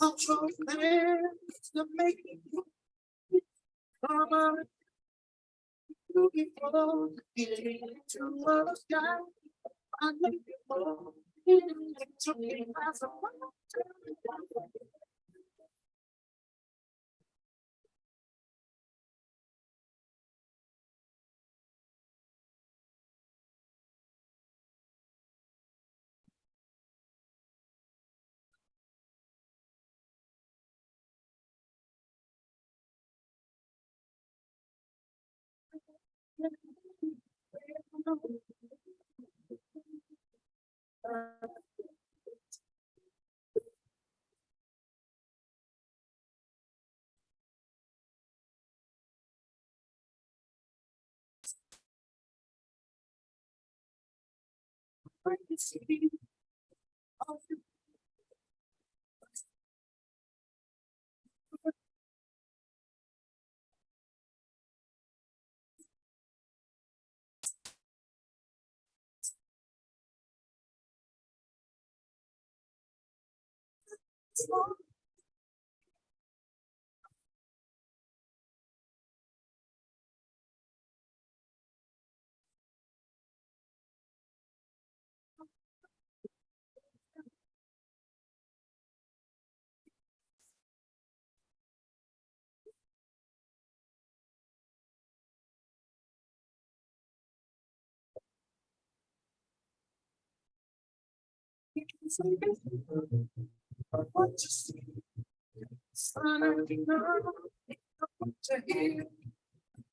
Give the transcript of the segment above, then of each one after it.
I'm so glad to make it come on, beautiful, to the sky. I love you more. To me, as a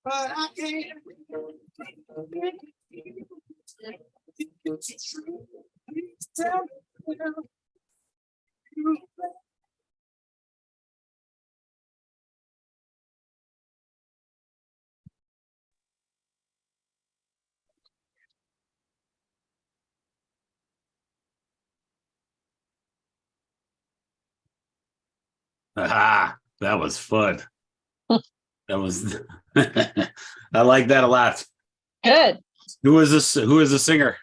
but I can't. It's true. Please tell me you. Ah, that was fun. That was I like that a lot. Good. Who is this? Who is the singer?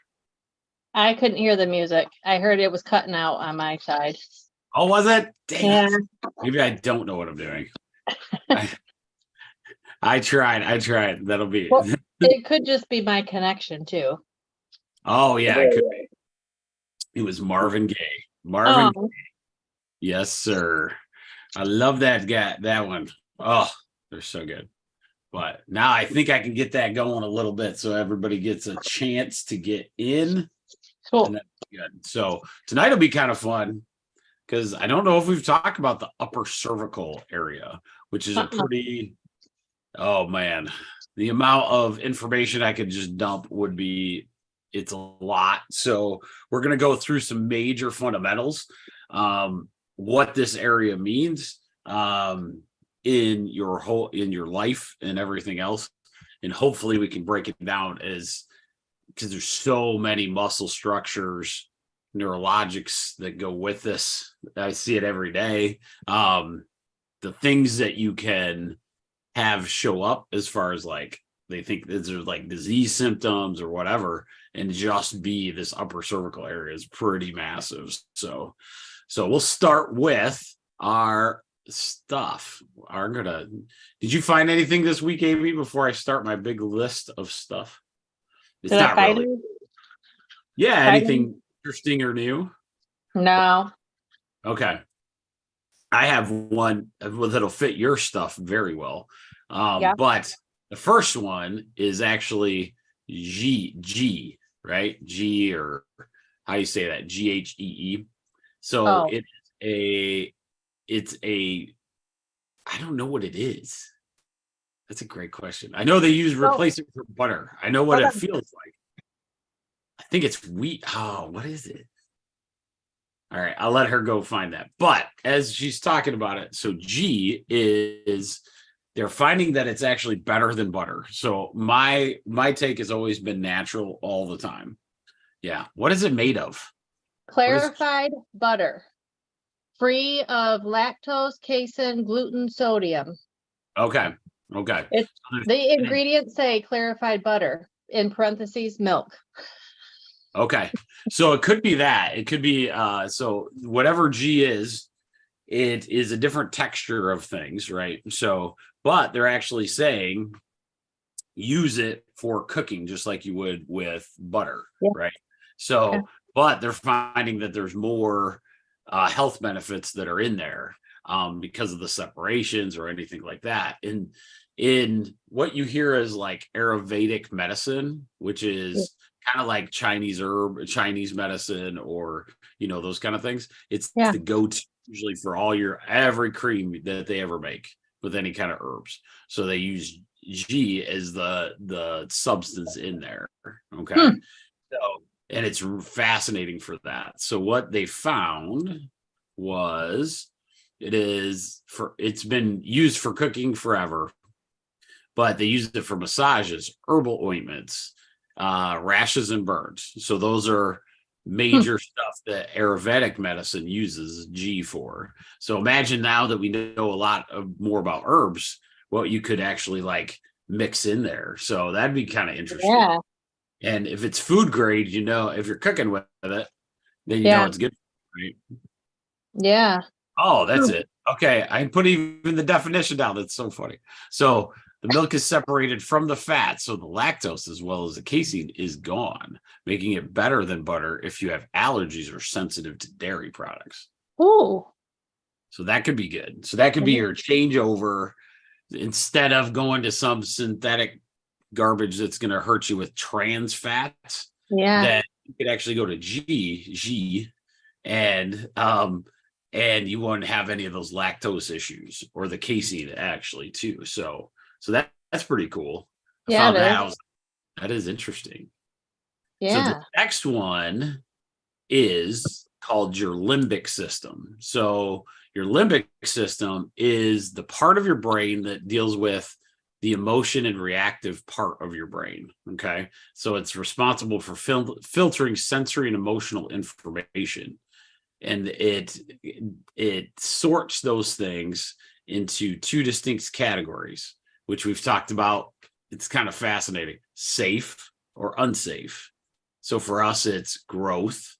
I couldn't hear the music. I heard it was cutting out on my side. Oh, was it? Dang Yeah. it. Maybe I don't know what I'm doing. I tried. That'll be Well, it could just be my connection too. Oh yeah, it could be. It was Marvin Gaye. Marvin Oh. Gaye. Yes, sir. I love that guy, that one. Oh, they're so good. But now I think I can get that going a little bit so everybody gets a chance to get in. Cool. And that's good. So tonight will be kind of fun because I don't know if we've talked about the upper cervical area, which is a pretty, oh man, the amount of information I could just dump would be, it's a lot. So we're going to go through some major fundamentals, what this area means, in your life and everything else. And hopefully we can break it down as, because there's so many muscle structures, neurologics that go with this. I see it every day. The things that you can have show up as far as like they think there's like disease symptoms or whatever, and just be this upper cervical area is pretty massive. So we'll start with our stuff. Did you find anything this week, Amy, before I start my big list of stuff? It's Did I not find really. it? Yeah, Find anything interesting or new? No. Okay. I have one that'll fit your stuff very well. Yeah. But the first one is actually G, right? G, or how you say that? GHEE. So Oh. it's a, I don't know what it is. That's a great question. I know they replace it for butter. I know what Hold it on. feels like. I think it's wheat. Oh, what is it? All right, I'll let her go find that. But as she's talking about it, so G is, they're finding that it's actually better than butter. So my take has always been natural all the time. Yeah. What is it made of? Clarified butter, free of lactose, casein, gluten, sodium. Okay. The ingredients say clarified butter, in parentheses, milk. Okay. So it could be that. It could be so whatever G is, it is a different texture of things, right? So, but they're actually saying use it for cooking just like you would with butter, Yeah. right? So, Yeah. but they're finding that there's more health benefits that are in there because of the separations or anything like that. And in what you hear is like Ayurvedic medicine, which is kind of like Chinese medicine, or those kind of things. It's the go-to usually for every cream that they ever make with any kind of herbs. So they use G as the substance in there. Okay. So, and it's fascinating for that. So what they found was it's been used for cooking forever, but they used it for massages, herbal ointments, rashes, and burns. So those are major stuff that Ayurvedic medicine uses G for. So imagine now that we know a lot more about herbs, what you could actually like mix in there. So that'd be kind of interesting. Yeah. And if it's food grade, if you're cooking with it, then you know it's good, right? Yeah. Oh, that's it. Okay, I put even the definition down. That's so funny. So the milk is separated from the fat, so the lactose as well as the casein is gone, making it better than butter if you have allergies or sensitive to dairy products. Ooh. So that could be good. So that could be your changeover instead of going to some synthetic garbage that's going to hurt you with trans fats. Yeah. Then you could actually go to G, and you won't have any of those lactose issues or the casein actually too. So that's pretty cool. I found that is interesting. Yeah. So the next one is called your limbic system. So your limbic system is the part of your brain that deals with the emotion and reactive part of your brain. Okay. So it's responsible for filtering sensory and emotional information. And it sorts those things into two distinct categories, which we've talked about. It's kind of fascinating: safe or unsafe. So for us, it's growth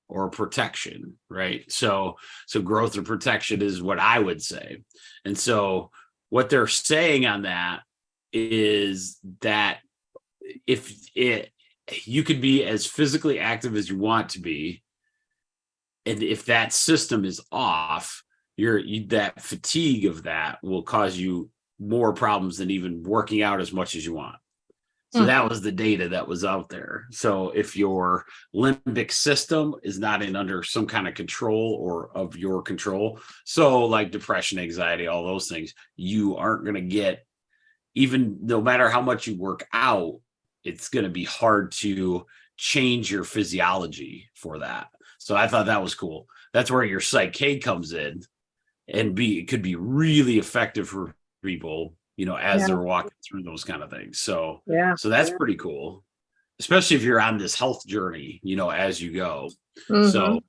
or protection, right? So growth or protection is what I would say. And so what they're saying on that is that you could be as physically active as you want to be, and if that system is off, that fatigue of that will cause you more problems than even working out as much as you want. So that was the data that was out there. So if your limbic system is not under some kind of control or of your control, so like depression, anxiety, all those things, you aren't going to get, even no matter how much you work out, it's going to be hard to change your physiology for that. So I thought that was cool. That's where your psyche comes in, and it could be really effective for people, as Yeah. they're walking through those kind of things. So Yeah. that's pretty cool, especially if you're on this health journey, as you go. Mhm.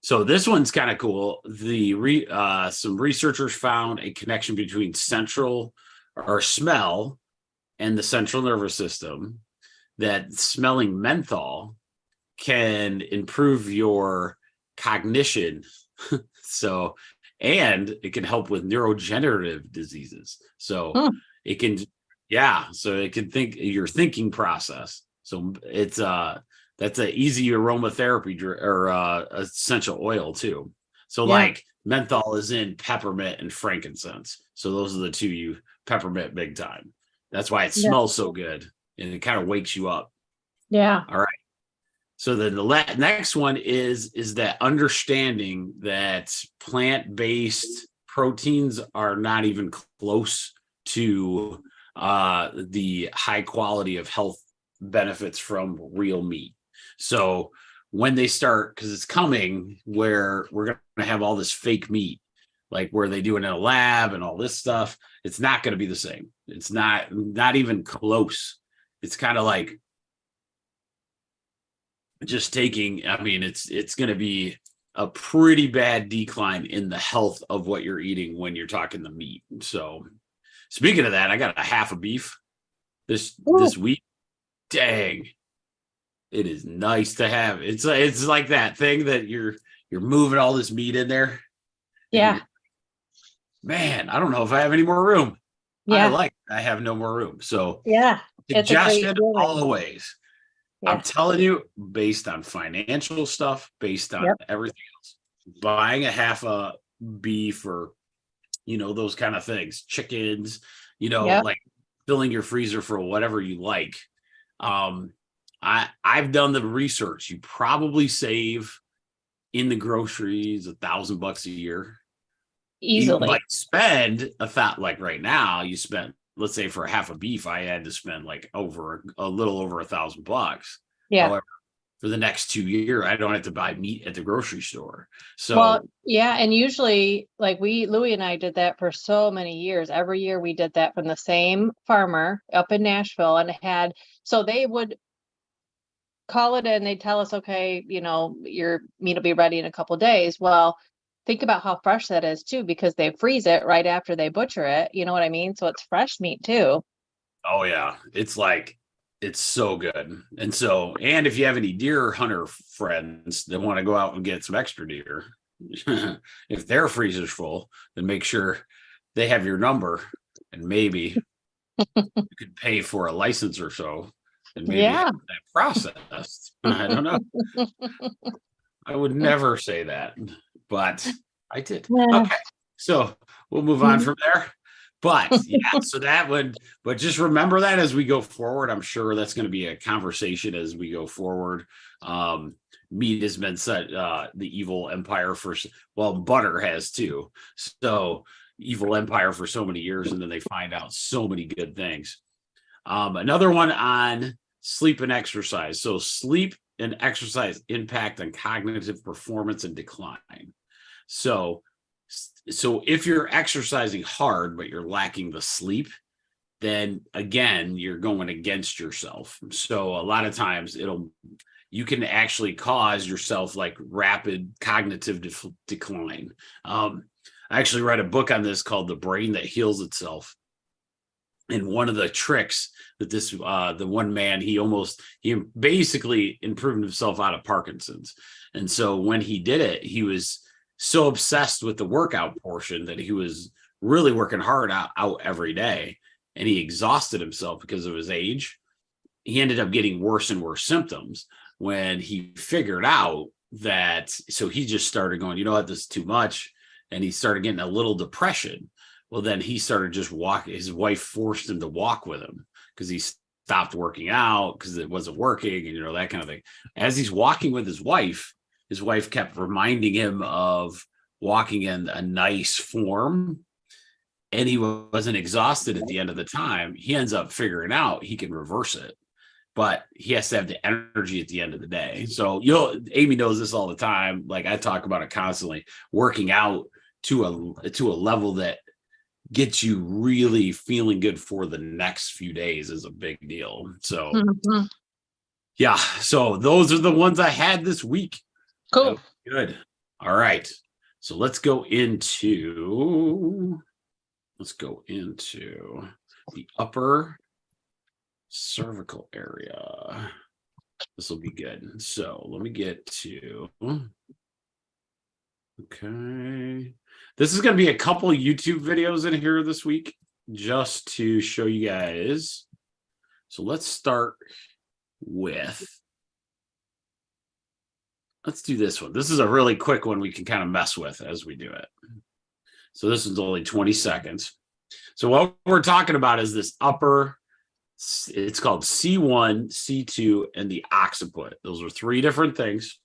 So this one's kind of cool. Some researchers found a connection between central or smell and the central nervous system, that smelling menthol can improve your cognition. So, and it can help with neurodegenerative diseases. So Hmm. it can, so it can think your thinking process. So it's that's an easy aromatherapy or essential oil too. So Yeah. like menthol is in peppermint and frankincense. So those are the two. Peppermint big time. That's why it Yeah. smells so good, and it kind of wakes you up. Yeah. All right. So then the next one is that understanding that plant-based proteins are not even close to the high quality of health benefits from real meat. So when they start, because it's coming where we're going to have all this fake meat, like where they do it in a lab and all this stuff, it's not going to be the same. It's not even close. It's kind of like just taking, I mean, it's going to be a pretty bad decline in the health of what you're eating when you're talking the meat. So speaking of that, I got a half a beef this week. Dang, it is nice to have. It's like that thing that you're moving all this meat in there. Yeah. Man, I don't know if I have any more room. Yeah. I have no more room. So Yeah. It's a great suggestion feeling. always. Yeah. I'm telling you, based on financial stuff, based on Yep. everything else, buying a half a beef or, those kind of things, chickens, Yep. like filling your freezer for whatever you like. I've done the research. You probably save in the groceries $1,000 a year. You Easily. might spend a thought, like right now, you spent, let's say for a half a beef, I had to spend like a little over $1,000. Yeah. However, for the next 2 years, I don't have to buy meat at the grocery store. So, Well, yeah, and usually like Louis and I did that for so many years. Every year we did that from the same farmer up in Nashville, and so they would call it in, they'd tell us, okay, your meat will be ready in a couple of days. Well, think about how fresh that is too, because they freeze it right after they butcher it. You know what I mean? So it's fresh meat too. oh yeah, it's so good. And if you have any deer hunter friends that want to go out and get some extra deer, if their freezer's full, then make sure they have your number, and maybe you could pay for a license or so, and maybe have Yeah. that processed. I don't know. I would never say that, but I did. Yeah. Okay, so we'll move on from there. But yeah, so but just remember that as we go forward. I'm sure that's going to be a conversation as we go forward. Meat has been set the evil empire butter has too. So evil empire for so many years, and then they find out so many good things. Another one on sleep and exercise. So sleep and exercise impact on cognitive performance and decline. So if you're exercising hard, but you're lacking the sleep, then again, you're going against yourself. So a lot of times you can actually cause yourself like rapid cognitive decline. I actually read a book on this called The Brain That Heals Itself. And one of the tricks that the one man, he basically improved himself out of Parkinson's. And so when he did it, he was so obsessed with the workout portion that he was really working hard out every day, and he exhausted himself because of his age. He ended up getting worse and worse symptoms when he figured out that. So he just started going, you know what, this is too much. And he started getting a little depression. Well, then he started just walking. His wife forced him to walk with him because he stopped working out because it wasn't working, and that kind of thing. As he's walking with his wife kept reminding him of walking in a nice form, and he wasn't exhausted at the end of the time. He ends up figuring out he can reverse it. but he has to have the energy at the end of the day. So Amy knows this all the time. Like I talk about it constantly. Working out to a level that gets you really feeling good for the next few days is a big deal. So yeah, so those are the ones I had this week. Cool. Good. All right. So let's go into the upper cervical area. This will be good. So let me get to, okay. This is going to be a couple of YouTube videos in here this week just to show you guys. So let's start with, let's do this one. This is a really quick one we can kind of mess with as we do it. So this is only 20 seconds. So what we're talking about is this upper, it's called C1, C2, and the occiput. Those are three different things.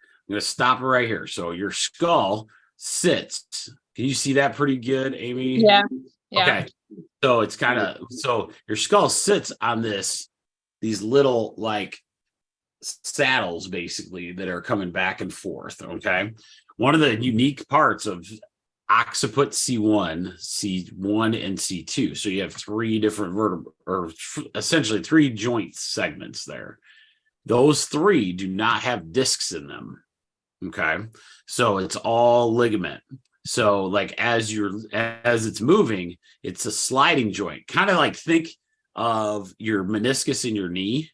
I'm going to stop it right here. So your skull sits. Can you see that pretty good, Amy? Yeah. Okay. So it's kind of, so your skull sits on these little like saddles basically that are coming back and forth. Okay. One of the unique parts of occiput C1, C1, and C2. So you have three different vertebrae, or essentially three joint segments there. Those three do not have discs in them. Okay. So it's all ligament. So like as it's moving, it's a sliding joint. Kind of like think of your meniscus in your knee.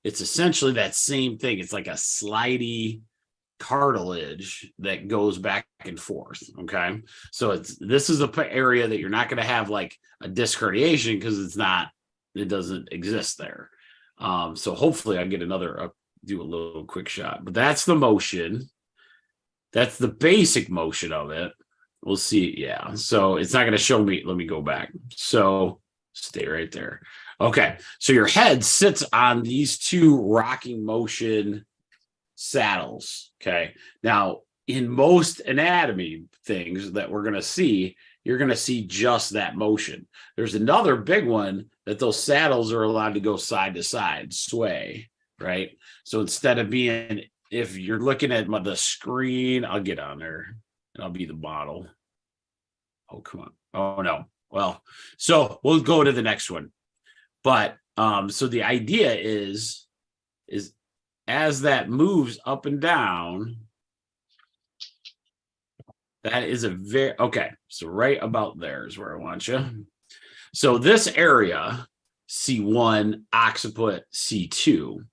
It's essentially that same thing. It's like a slidey cartilage that goes back and forth. Okay. So this is the area that you're not going to have like a disc herniation because it doesn't exist there. So hopefully I get do a little quick shot, but that's the motion. That's the basic motion of it. We'll see. Yeah. So it's not going to show me. Let me go back. So stay right there. Okay. So your head sits on these two rocking motion saddles. Okay. Now, in most anatomy things that we're going to see, you're going to see just that motion. There's another big one that those saddles are allowed to go side to side, sway, right? So instead of being, if you're looking at the screen, I'll get on there and I'll be the model. Oh, come on. Oh, no. Well, so we'll go to the next one. But so the idea is as that moves up and down, that is okay. So right about there is where I want you. So this area, C1, occiput, C2,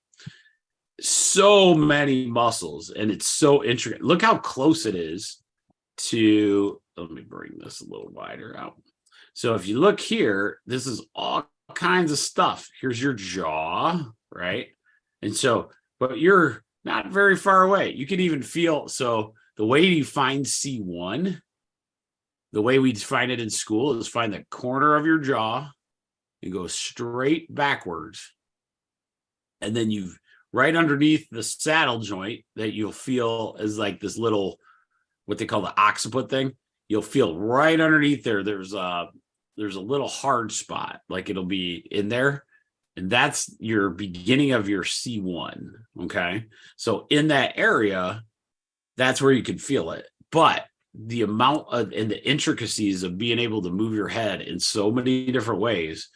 so many muscles, and it's so intricate. Look how close it is to, let me bring this a little wider out. So if you look here, this is all kinds of stuff. Here's your jaw, right? And so, but you're not very far away. You can even feel, so the way you find C1, the way we find it in school is find the corner of your jaw and go straight backwards. And then you've right underneath the saddle joint that you'll feel is like this little, what they call the occiput thing. You'll feel right underneath there. There's a little hard spot, like it'll be in there. And that's your beginning of your C1. Okay. So in that area, that's where you can feel it. But the amount of and the intricacies of being able to move your head in so many different ways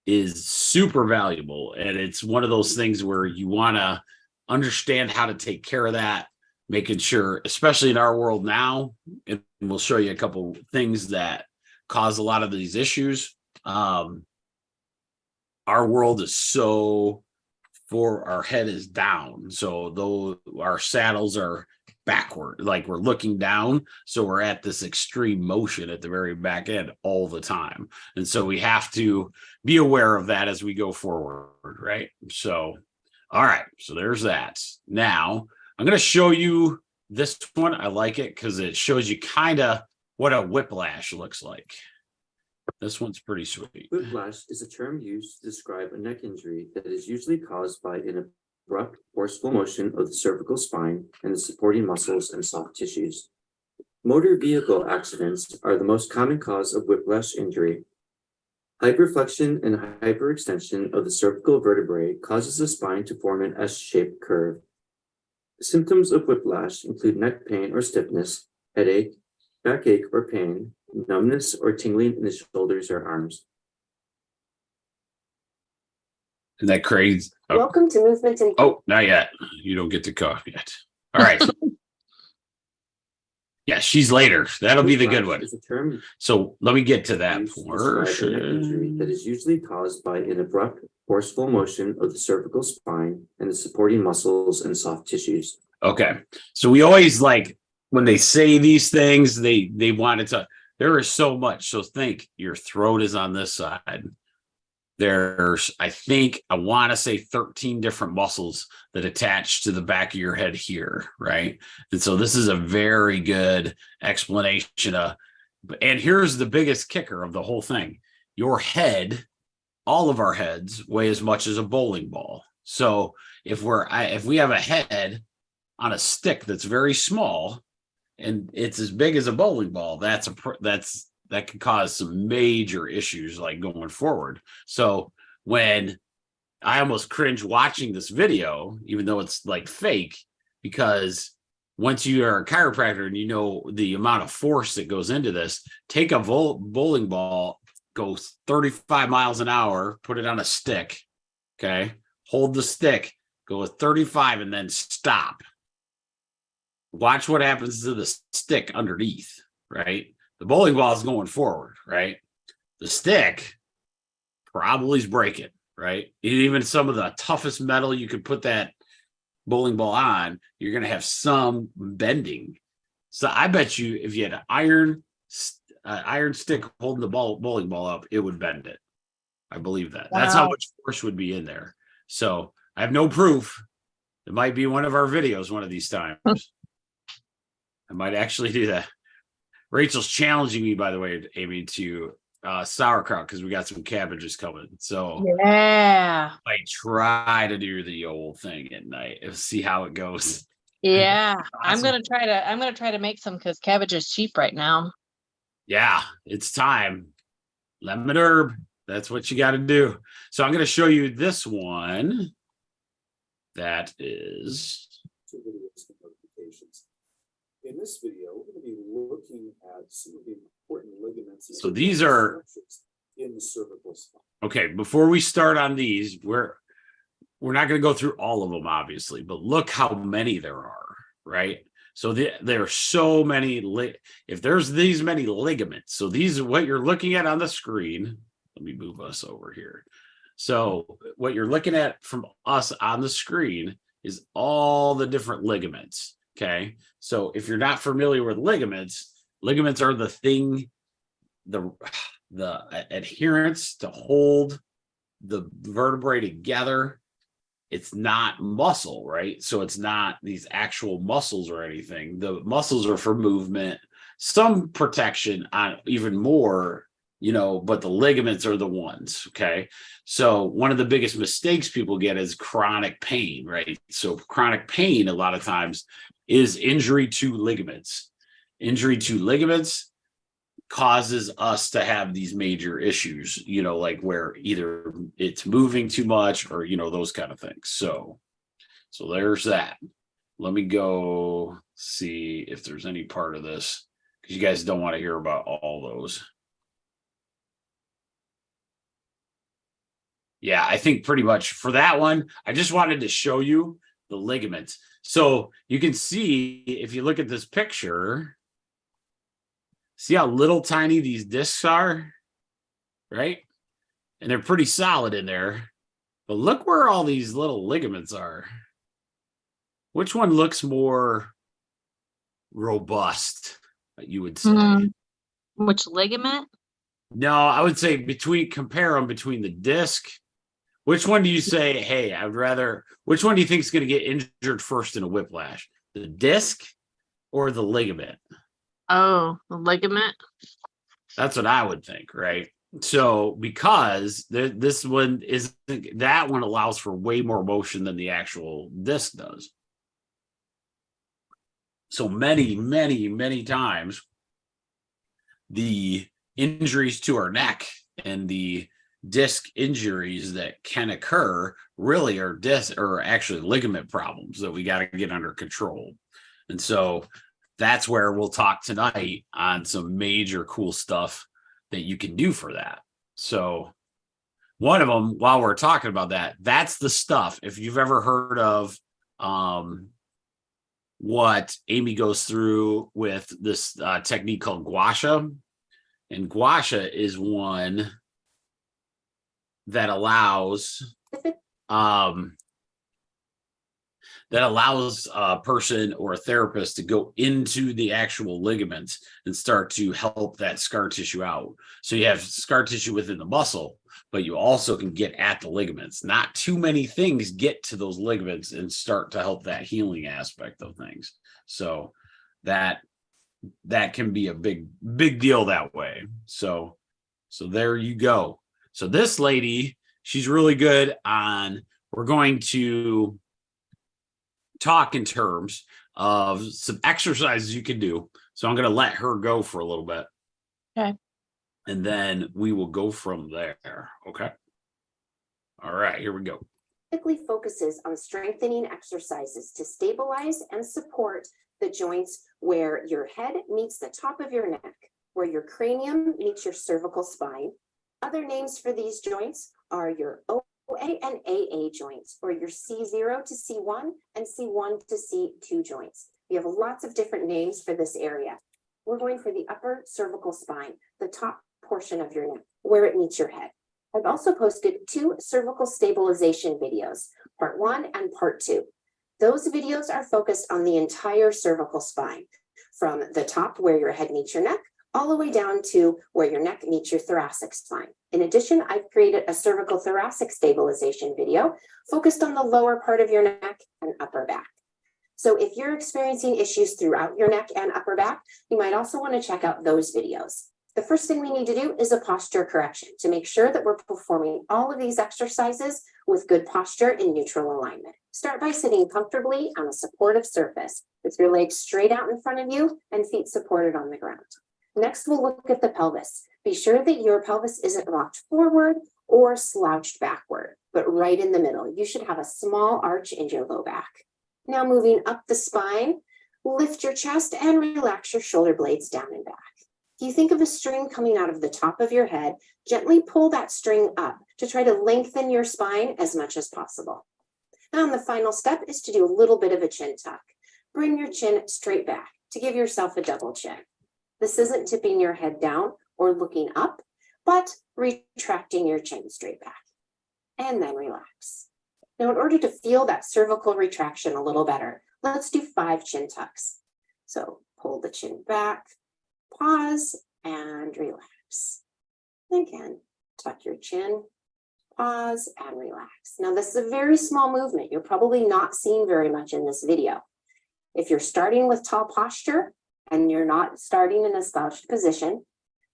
is super valuable. And it's one of those things where you want to understand how to take care of that, making sure, especially in our world now, and we'll show you a couple things that cause a lot of these issues. Our world is so our head is down. So though our saddles are backward, like we're looking down. So we're at this extreme motion at the very back end all the time. And so we have to be aware of that as we go forward, right? So, all right. So there's that. Now I'm going to show you this one. I like it because it shows you kind of what a whiplash looks like. This one's pretty sweet. Whiplash is a term used to describe a neck injury that is usually caused by an abrupt, forceful motion of the cervical spine and the supporting muscles and soft tissues. Motor vehicle accidents are the most common cause of whiplash injury. Hyperflexion and hyperextension of the cervical vertebrae causes the spine to form an S-shaped curve. Symptoms of whiplash include neck pain or stiffness, headache, backache or pain, numbness or tingling in the shoulders or arms. Isn't that crazy? Oh, Welcome to Movement and not yet. You don't get to cough yet. All right. Yeah, she's later. That'll be the good Whiplash one. is a term So let me get to that used to describe a neck injury that portion. is usually caused by an abrupt, forceful motion of the cervical spine and the supporting muscles and soft tissues. Okay. So we always like when they say these things, they want it to, there is so much. So think your throat is on this side. There's, I want to say 13 different muscles that attach to the back of your head here, right? And so this is a very good explanation of, and here's the biggest kicker of the whole thing. Your head, all of our heads weigh as much as a bowling ball. So if we have a head on a stick that's very small and it's as big as a bowling ball, that can cause some major issues like going forward. So when I almost cringe watching this video, even though it's like fake, because once you are a chiropractor and you know the amount of force that goes into this, take a bowling ball, go 35 miles an hour, put it on a stick, okay? Hold the stick, go with 35 and then stop. Watch what happens to the stick underneath, right? The bowling ball is going forward, right? The stick probably is breaking, right? Even some of the toughest metal you could put that bowling ball on, you're going to have some bending. So I bet you if you had an iron stick holding the bowling ball up, it would bend it. I believe that. Wow. That's how much force would be in there. So I have no proof. It might be one of our videos one of these times. I might actually do that. Rachel's challenging me, by the way, Amy, to sauerkraut because we got some cabbages coming. So Yeah. I try to do the old thing at night and see how it goes. Yeah. Awesome. I'm gonna try to make some because cabbage is cheap right now. Yeah, it's time. Lemon herb. That's what you got to do. So I'm going to show you this one. That is. In this video, we're going to be looking at some of the important ligaments. So these are in the cervical spine. Okay, before we start on these, we're not going to go through all of them, obviously, but look how many there are, right? So there are so many. If there's these many ligaments, so these are what you're looking at on the screen. Let me move us over here. So what you're looking at from us on the screen is all the different ligaments. Okay, so if you're not familiar with ligaments are the thing, the adherence to hold the vertebrae together. It's not muscle, right? So it's not these actual muscles or anything. The muscles are for movement, some protection on even more, but the ligaments are the ones, okay? So one of the biggest mistakes people get is chronic pain, right? So chronic pain, a lot of times, is injury to ligaments. Injury to ligaments causes us to have these major issues, like where either it's moving too much or, those kind of things. So there's that. Let me go see if there's any part of this because you guys don't want to hear about all those. Yeah, I think pretty much for that one, I just wanted to show you the ligaments. So you can see if you look at this picture, see how little tiny these discs are, right? And they're pretty solid in there. But look where all these little ligaments are. Which one looks more robust, you would say? Which ligament? No, I would say compare them between the disc. Which one do you say, hey, which one do you think is going to get injured first in a whiplash? The disc or the ligament? Oh, the ligament. That's what I would think, right? So because this one that one allows for way more motion than the actual disc does. So many, many, many times the injuries to our neck and the disc injuries that can occur really are disc or actually ligament problems that we got to get under control. And so that's where we'll talk tonight on some major cool stuff that you can do for that. So one of them, while we're talking about that, that's the stuff. If you've ever heard of what Amy goes through with this technique called gua sha, and gua sha is one that allows a person or a therapist to go into the actual ligaments and start to help that scar tissue out. So you have scar tissue within the muscle, but you also can get at the ligaments. Not too many things get to those ligaments and start to help that healing aspect of things. So that can be a big deal that way. So there you go. So this lady, she's really good on, we're going to talk in terms of some exercises you can do. So I'm going to let her go for a little bit. Okay. And then we will go from there. Okay. All right, here we go. Typically focuses on strengthening exercises to stabilize and support the joints where your head meets the top of your neck, where your cranium meets your cervical spine. Other names for these joints are your OA and AA joints, or your C0 to C1 and C1 to C2 joints. We have lots of different names for this area. We're going for the upper cervical spine, the top portion of your neck, where it meets your head. I've also posted 2 cervical stabilization videos, part 1 and part 2. Those videos are focused on the entire cervical spine, from the top where your head meets your neck, all the way down to where your neck meets your thoracic spine. In addition, I've created a cervical thoracic stabilization video focused on the lower part of your neck and upper back. So if you're experiencing issues throughout your neck and upper back, you might also want to check out those videos. The first thing we need to do is a posture correction to make sure that we're performing all of these exercises with good posture in neutral alignment. Start by sitting comfortably on a supportive surface with your legs straight out in front of you and feet supported on the ground. Next, we'll look at the pelvis. Be sure that your pelvis isn't rocked forward or slouched backward, but right in the middle. You should have a small arch in your low back. Now moving up the spine, lift your chest and relax your shoulder blades down and back. If you think of a string coming out of the top of your head, gently pull that string up to try to lengthen your spine as much as possible. Now, the final step is to do a little bit of a chin tuck. Bring your chin straight back to give yourself a double chin. This isn't tipping your head down or looking up, but retracting your chin straight back. And then relax. Now, in order to feel that cervical retraction a little better, let's do 5 chin tucks. So pull the chin back, pause, and relax. Again, tuck your chin, pause, and relax. Now, this is a very small movement. You're probably not seeing very much in this video. If you're starting with tall posture and you're not starting in a slouched position,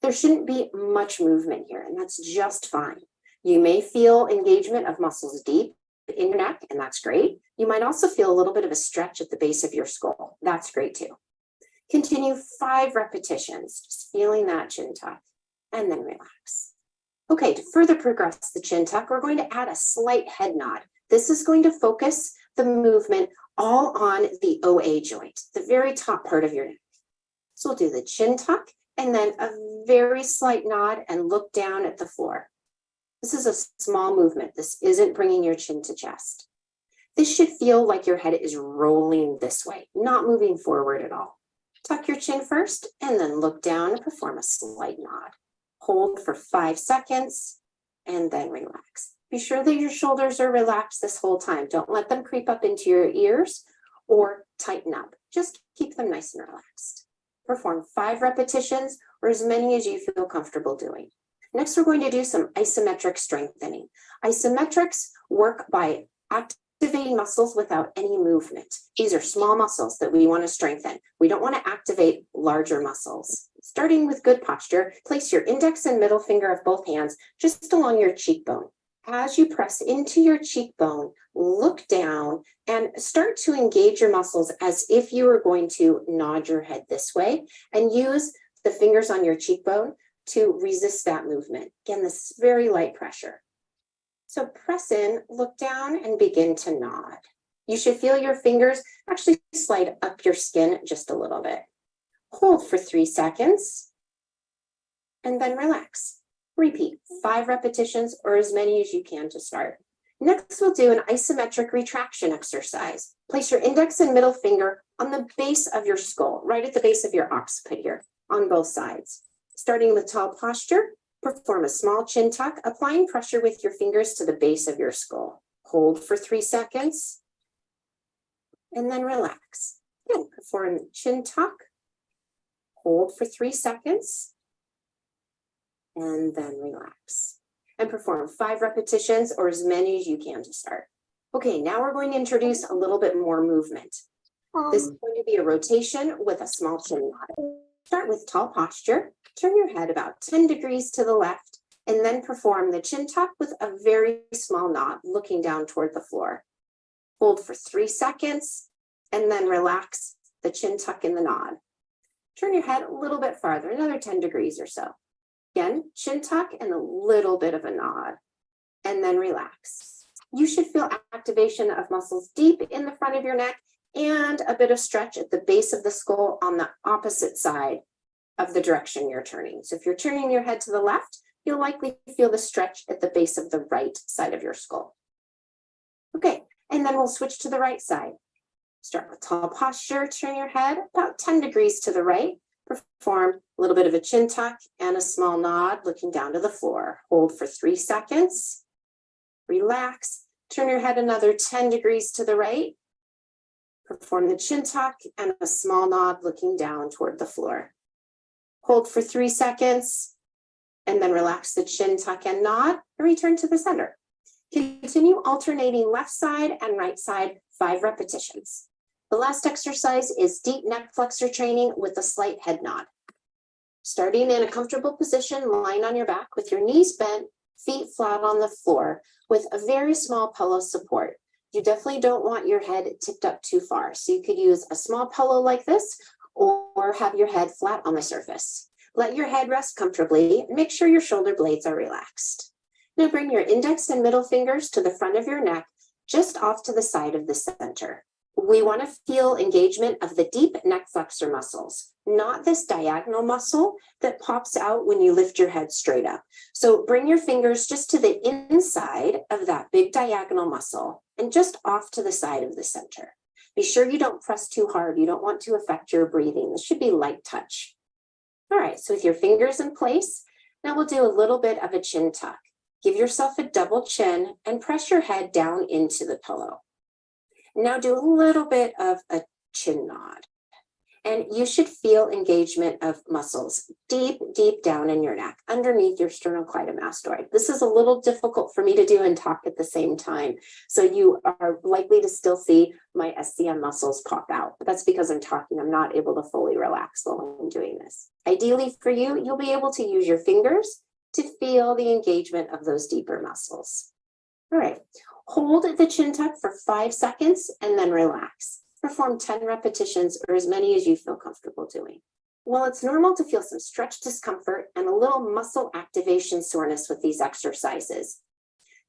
there shouldn't be much movement here, and that's just fine. You may feel engagement of muscles deep in your neck, and that's great. You might also feel a little bit of a stretch at the base of your skull. That's great too. Continue 5 repetitions, just feeling that chin tuck, and then relax. Okay, to further progress the chin tuck, we're going to add a slight head nod. This is going to focus the movement all on the OA joint, the very top part of your neck. So we'll do the chin tuck and then a very slight nod and look down at the floor. This is a small movement. This isn't bringing your chin to chest. This should feel like your head is rolling this way, not moving forward at all. Tuck your chin first and then look down and perform a slight nod. Hold for 5 seconds and then relax. Be sure that your shoulders are relaxed this whole time. Don't let them creep up into your ears or tighten up. Just keep them nice and relaxed. Perform 5 repetitions or as many as you feel comfortable doing. Next, we're going to do some isometric strengthening. Isometrics work by activating muscles without any movement. These are small muscles that we want to strengthen. We don't want to activate larger muscles. Starting with good posture, place your index and middle finger of both hands just along your cheekbone. As you press into your cheekbone, look down and start to engage your muscles as if you were going to nod your head this way, and use the fingers on your cheekbone to resist that movement. Again, this is very light pressure. So press in, look down, and begin to nod. You should feel your fingers actually slide up your skin just a little bit. Hold for 3 seconds, and then relax. Repeat 5 repetitions or as many as you can to start. Next, we'll do an isometric retraction exercise. Place your index and middle finger on the base of your skull, right at the base of your occiput here, on both sides. Starting with tall posture, perform a small chin tuck, applying pressure with your fingers to the base of your skull. Hold for 3 seconds, and then relax. Again, perform chin tuck, hold for 3 seconds, and then relax. And perform 5 repetitions or as many as you can to start. Okay, now we're going to introduce a little bit more movement. This is going to be a rotation with a small chin nod. Start with tall posture, turn your head about 10 degrees to the left, and then perform the chin tuck with a very small nod, looking down toward the floor. Hold for 3 seconds, and then relax the chin tuck in the nod. Turn your head a little bit farther, another 10 degrees or so. Again, chin tuck and a little bit of a nod, and then relax. You should feel activation of muscles deep in the front of your neck and a bit of stretch at the base of the skull on the opposite side of the direction you're turning. So if you're turning your head to the left, you'll likely feel the stretch at the base of the right side of your skull. Okay, and then we'll switch to the right side. Start with tall posture, turn your head about 10 degrees to the right. Perform a little bit of a chin tuck and a small nod, looking down to the floor. Hold for 3 seconds. Relax. Turn your head another 10 degrees to the right. Perform the chin tuck and a small nod, looking down toward the floor. Hold for 3 seconds, and then relax the chin tuck and nod, and return to the center. Continue alternating left side and right side, 5 repetitions. The last exercise is deep neck flexor training with a slight head nod. Starting in a comfortable position, lying on your back with your knees bent, feet flat on the floor with a very small pillow support. You definitely don't want your head tipped up too far. So you could use a small pillow like this or have your head flat on the surface. Let your head rest comfortably and make sure your shoulder blades are relaxed. Now bring your index and middle fingers to the front of your neck, just off to the side of the center. We want to feel engagement of the deep neck flexor muscles, not this diagonal muscle that pops out when you lift your head straight up. So bring your fingers just to the inside of that big diagonal muscle and just off to the side of the center. Be sure you don't press too hard. You don't want to affect your breathing. This should be light touch. All right, so with your fingers in place, now we'll do a little bit of a chin tuck. Give yourself a double chin and press your head down into the pillow. Now do a little bit of a chin nod. And you should feel engagement of muscles deep, deep down in your neck, underneath your sternocleidomastoid. This is a little difficult for me to do and talk at the same time. So you are likely to still see my SCM muscles pop out. But that's because I'm talking. I'm not able to fully relax while I'm doing this. Ideally for you, you'll be able to use your fingers to feel the engagement of those deeper muscles. All right. Hold the chin tuck for 5 seconds and then relax. Perform 10 repetitions or as many as you feel comfortable doing. While it's normal to feel some stretch discomfort and a little muscle activation soreness with these exercises,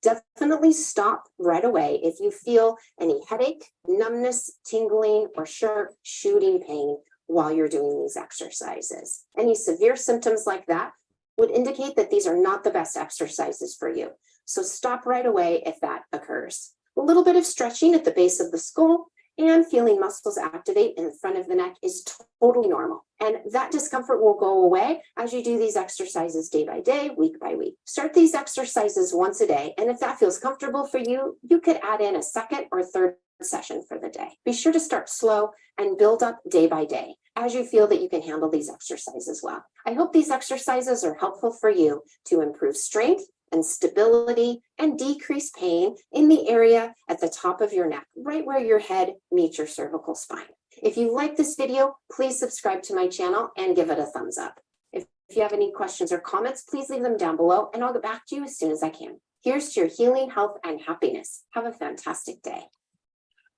definitely stop right away if you feel any headache, numbness, tingling, or sharp shooting pain while you're doing these exercises. Any severe symptoms like that would indicate that these are not the best exercises for you. So stop right away if that occurs. A little bit of stretching at the base of the skull and feeling muscles activate in the front of the neck is totally normal. And that discomfort will go away as you do these exercises day by day, week by week. Start these exercises once a day. And if that feels comfortable for you, you could add in a second or third session for the day. Be sure to start slow and build up day by day as you feel that you can handle these exercises well. I hope these exercises are helpful for you to improve strength and stability and decrease pain in the area at the top of your neck, right where your head meets your cervical spine. If you like this video, please subscribe to my channel and give it a thumbs up. If you have any questions or comments, please leave them down below and I'll get back to you as soon as I can. Here's to your healing, health, and happiness. Have a fantastic day.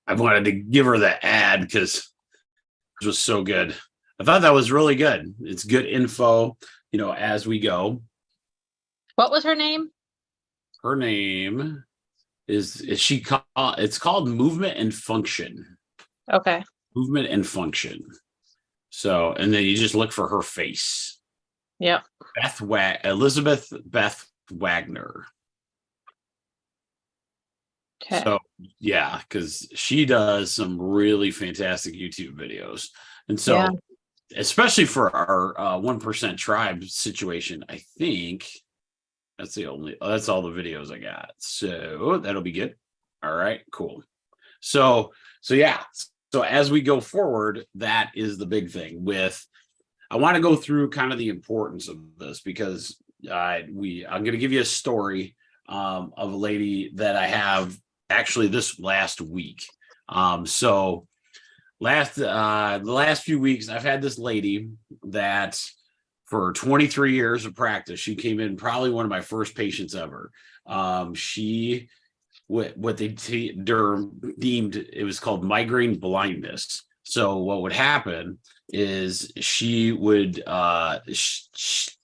I wanted to give her the ad because it was so good. I thought that was really good. It's good info. as we go. What was her name? Her name it's called Movement and Function. Okay. Movement and Function. So, and then you just look for her face. Yep. Elizabeth Beth Wagner. Okay. So yeah, because she does some really fantastic YouTube videos. And so Yeah. especially for our 1% tribe situation, I think that's all the videos I got. So that'll be good. All right, cool. So yeah. So as we go forward, that is the big thing I want to go through kind of the importance of this because I'm going to give you a story of a lady that I have actually this last week. So the last few weeks, I've had this lady that for 23 years of practice, she came in probably one of my first patients ever. She what they deemed it was called migraine blindness. So what would happen is she would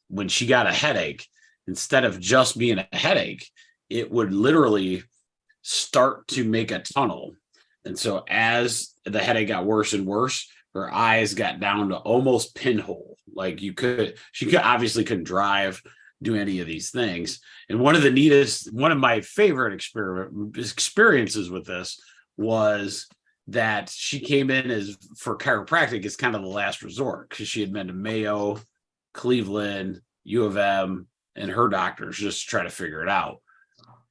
when she got a headache, instead of just being a headache, it would literally start to make a tunnel. And so as the headache got worse and worse, her eyes got down to almost pinhole. Like she obviously couldn't drive, do any of these things. And one of my favorite experiences with this was that she came in as for chiropractic as kind of the last resort because she had been to Mayo, Cleveland, U of M, and her doctors just to try to figure it out.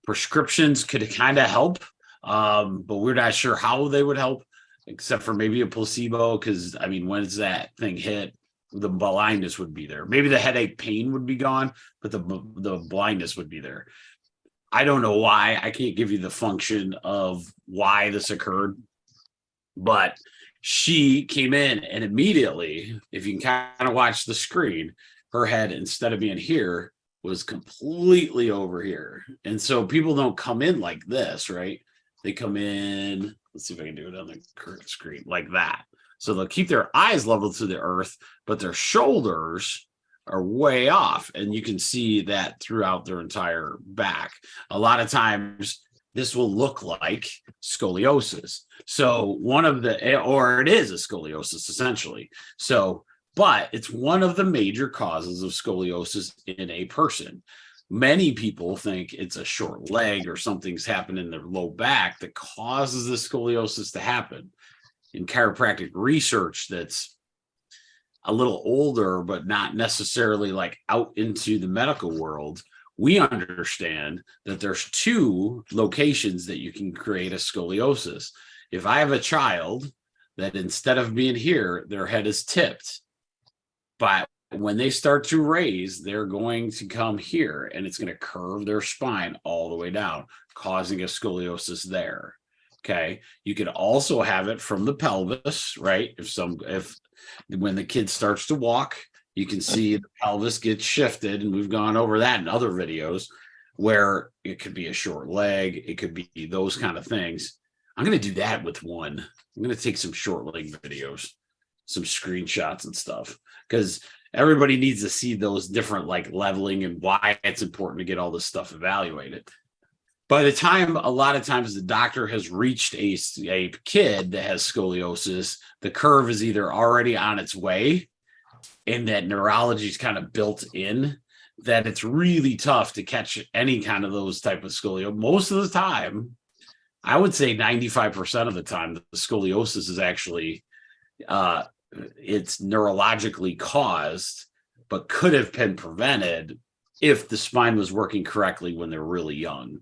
Prescriptions could kind of help, but we're not sure how they would help, except for maybe a placebo. Because I mean, once that thing hit, the blindness would be there. Maybe the headache pain would be gone, but the blindness would be there. I don't know why. I can't give you the function of why this occurred, but she came in and immediately, if you can kind of watch the screen, her head, instead of being here, was completely over here. And so people don't come in like this, right? They come in, let's see if I can do it on the current screen, like that. So they'll keep their eyes level to the earth, but their shoulders are way off. And you can see that throughout their entire back. A lot of times this will look like scoliosis. So or it is a scoliosis essentially. So, but it's one of the major causes of scoliosis in a person. Many people think it's a short leg or something's happened in their low back that causes the scoliosis to happen. In chiropractic research that's a little older, but not necessarily like out into the medical world, we understand that there's two locations that you can create a scoliosis. If I have a child that instead of being here, their head is tipped, but when they start to raise, they're going to come here and it's going to curve their spine all the way down, causing a scoliosis there. Okay. You can also have it from the pelvis, right? If when the kid starts to walk, you can see the pelvis gets shifted, and we've gone over that in other videos where it could be a short leg. It could be those kind of things. I'm going to do that with one. I'm going to take some short leg videos, some screenshots and stuff, because everybody needs to see those different like leveling and why it's important to get all this stuff evaluated. By the time, a lot of times the doctor has reached a kid that has scoliosis, the curve is either already on its way and that neurology is kind of built in, that it's really tough to catch any kind of those type of scoliosis. Most of the time, I would say 95% of the time, the scoliosis is actually, it's neurologically caused, but could have been prevented if the spine was working correctly when they're really young.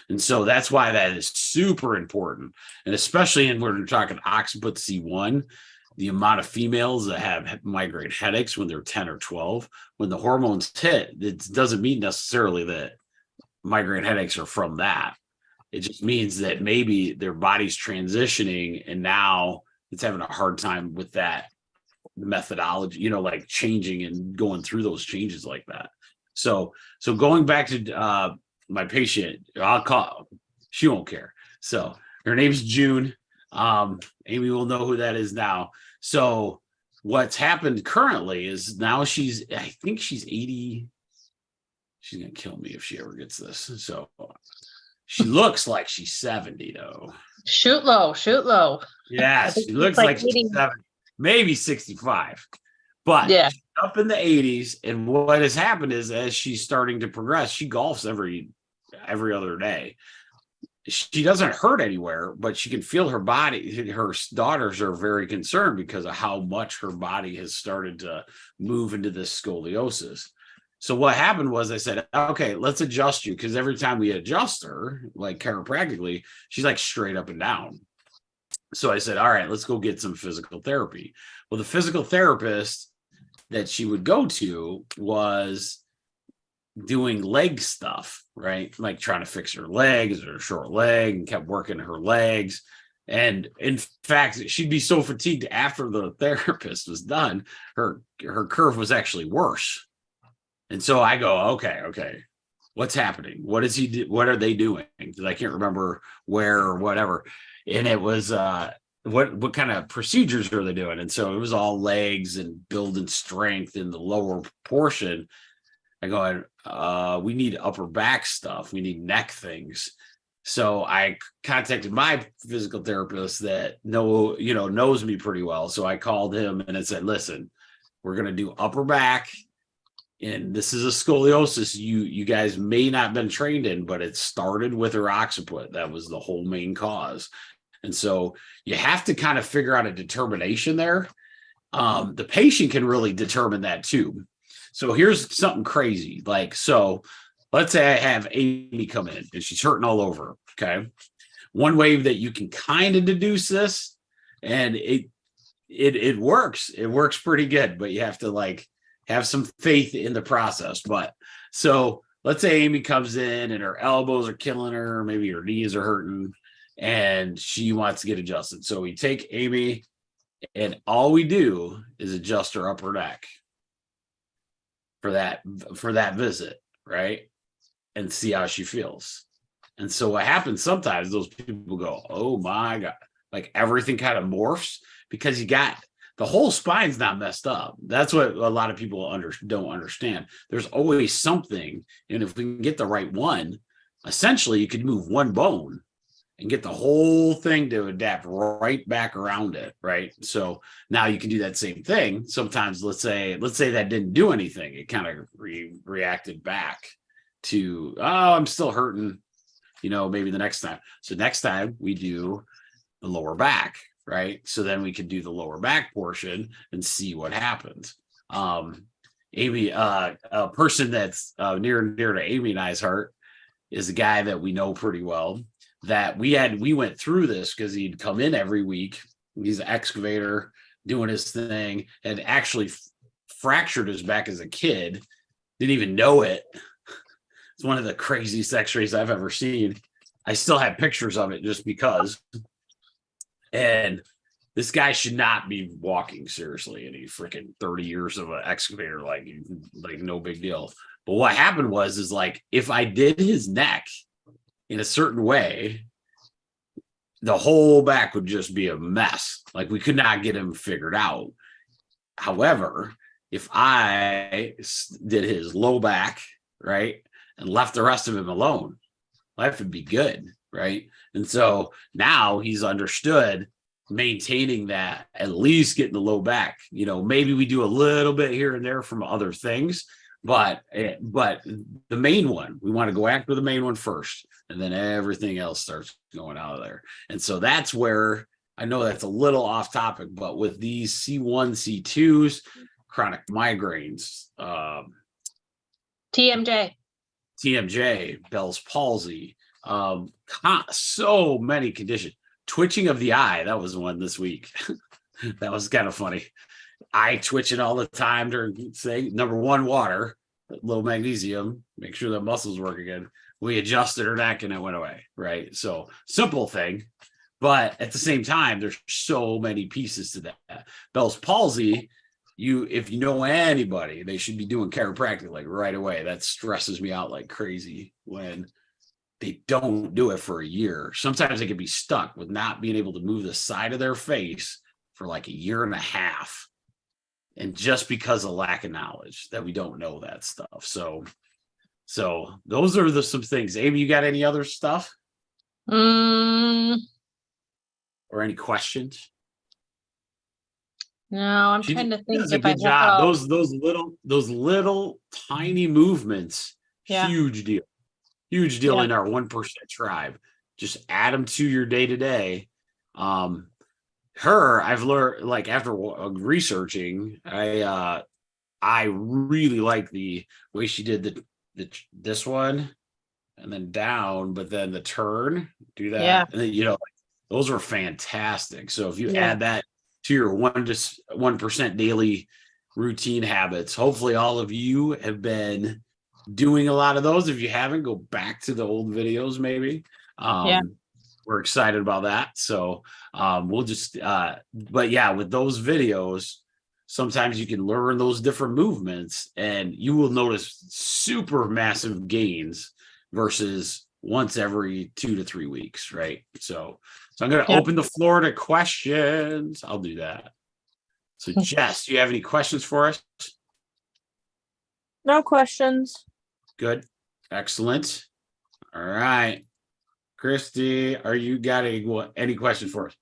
And so that's why that is super important. And especially when we're talking occiput C1, the amount of females that have migraine headaches when they're 10 or 12, when the hormones hit, it doesn't mean necessarily that migraine headaches are from that. It just means that maybe their body's transitioning and now it's having a hard time with that methodology, like changing and going through those changes like that. So going back to my patient, she won't care. So her name's June. Amy will know who that is now. So what's happened currently is now I think she's 80. She's gonna kill me if she ever gets this. So she looks like she's 70 though. Shoot low, shoot low. Yeah, I think she she's looks like like she's 80. 70, maybe 65. But Yeah. she's up in the 80s, and what has happened is as she's starting to progress, she golfs every other day. She doesn't hurt anywhere, but she can feel her body. Her daughters are very concerned because of how much her body has started to move into this scoliosis. So what happened was I said, okay, let's adjust you, because every time we adjust her, like chiropractically, she's like straight up and down. So I said, all right, let's go get some physical therapy. Well, the physical therapist that she would go to was doing leg stuff, right? Like trying to fix her legs or short leg, and kept working her legs. And in fact, she'd be so fatigued after the therapist was done, her curve was actually worse. And so I go, okay, what's happening? What is he do? What are they doing? Because I can't remember where or whatever. And it was what kind of procedures are they doing? And so it was all legs and building strength in the lower portion. I go, we need upper back stuff. We need neck things. So I contacted my physical therapist that knows me pretty well. So I called him and I said, listen, we're going to do upper back. And this is a scoliosis you guys may not have been trained in, but it started with her occiput. That was the whole main cause. And so you have to kind of figure out a determination there. The patient can really determine that too. So here's something crazy. Like, so let's say I have Amy come in and she's hurting all over. Okay. One way that you can kind of deduce this, and it works. It works pretty good, but you have to like have some faith in the process. But so let's say Amy comes in and her elbows are killing her, maybe her knees are hurting, and she wants to get adjusted. So we take Amy and all we do is adjust her upper neck for that visit, right? And see how she feels. And so what happens sometimes, those people go, oh my God, like everything kind of morphs because you got the whole spine's not messed up. That's what a lot of people don't understand. There's always something. And if we can get the right one, essentially you could move one bone and get the whole thing to adapt right back around it, right? So now you can do that same thing. Sometimes let's say that didn't do anything. It kind of reacted back to, oh, I'm still hurting, maybe the next time. So next time we do the lower back, right? So then we could do the lower back portion and see what happens. Amy, a person that's near and dear to Amy and I's heart is a guy that we know pretty well, that we went through this because he'd come in every week. He's an excavator doing his thing, and actually fractured his back as a kid. Didn't even know it. It's one of the craziest x-rays I've ever seen. I still have pictures of it just because. And this guy should not be walking seriously. And he's freaking 30 years of an excavator, like no big deal. But what happened is like, if I did his neck in a certain way, the whole back would just be a mess. Like we could not get him figured out. However, if I did his low back, right, and left the rest of him alone, life would be good, right? And so now he's understood maintaining that, at least getting the low back. Maybe we do a little bit here and there from other things, but the main one, we want to go after the main one first, and then everything else starts going out of there. And so that's where, I know that's a little off topic, but with these C1, C2s, chronic migraines, TMJ, Bell's palsy, so many conditions. Twitching of the eye, that was one this week. That was kind of funny. Eye twitching all the time during, say, number one, water, little magnesium, make sure the muscles work again. We adjusted her neck and it went away, right? So simple thing, but at the same time, there's so many pieces to that. Bell's palsy, if you know anybody, they should be doing chiropractic like right away. That stresses me out like crazy when they don't do it for a year. Sometimes they can be stuck with not being able to move the side of their face for like a year and a half. and just because of lack of knowledge that we don't know that stuff. So those are some things. Amy, you got any other stuff Mm, or any questions? no, I'm She trying to think does a if I good have, job. oh, Those little tiny movements, Yeah. huge deal Yeah. in our 1% tribe. Just add them to your day to day. I've learned, like, after researching, I really like the way she did this one and then down, but then the turn, do that. Yeah. And then, those are fantastic. So if you Yeah. add that to your 1% daily routine habits, hopefully all of you have been doing a lot of those. If you haven't, go back to the old videos, maybe. Yeah. We're excited about that. So we'll just but yeah, with those videos, sometimes you can learn those different movements and you will notice super massive gains versus once every 2 to 3 weeks, right? So I'm going to Yep. open the floor to questions. I'll do that. So Jess, do you have any questions for us? No questions. Good. Excellent. All right. Christy, are you got any questions for us?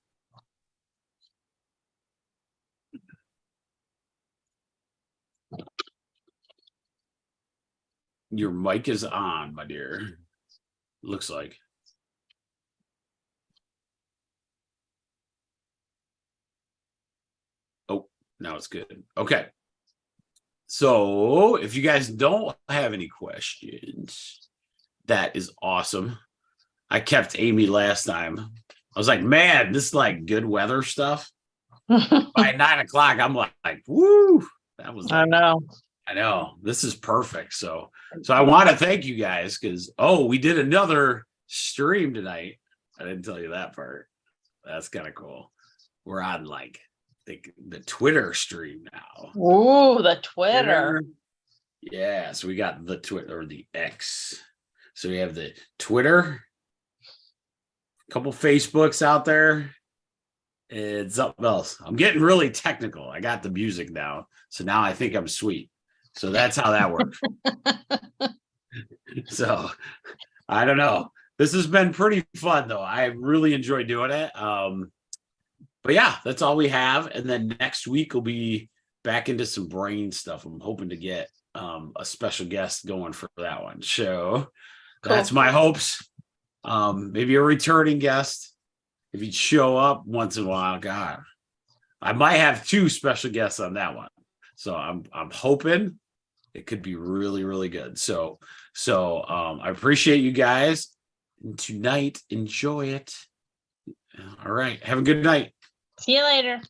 Your mic is on, my dear. Looks like. Oh, now it's good. Okay. So if you guys don't have any questions, that is awesome. I kept Amy last time. I was like, man, this is like good weather stuff. By 9 o'clock, I'm like, woo. That was I like, know. I know, this is perfect. So I want to thank you guys because we did another stream tonight. I didn't tell you that part. That's kind of cool. We're on like the Twitter stream now. Ooh, the Twitter. Yeah, so we got the Twitter or the X. So we have the Twitter, a couple Facebooks out there, and something else. I'm getting really technical. I got the music now, so now I think I'm sweet. So that's how that works. So I don't know. This has been pretty fun though. I really enjoyed doing it. But yeah, that's all we have. And then next week we'll be back into some brain stuff. I'm hoping to get a special guest going for that one. So that's my hopes. Maybe a returning guest. If he'd show up once in a while, God, I might have 2 special guests on that one. So I'm hoping it could be really, really good. So I appreciate you guys. And tonight, enjoy it. All right. Have a good night. See you later.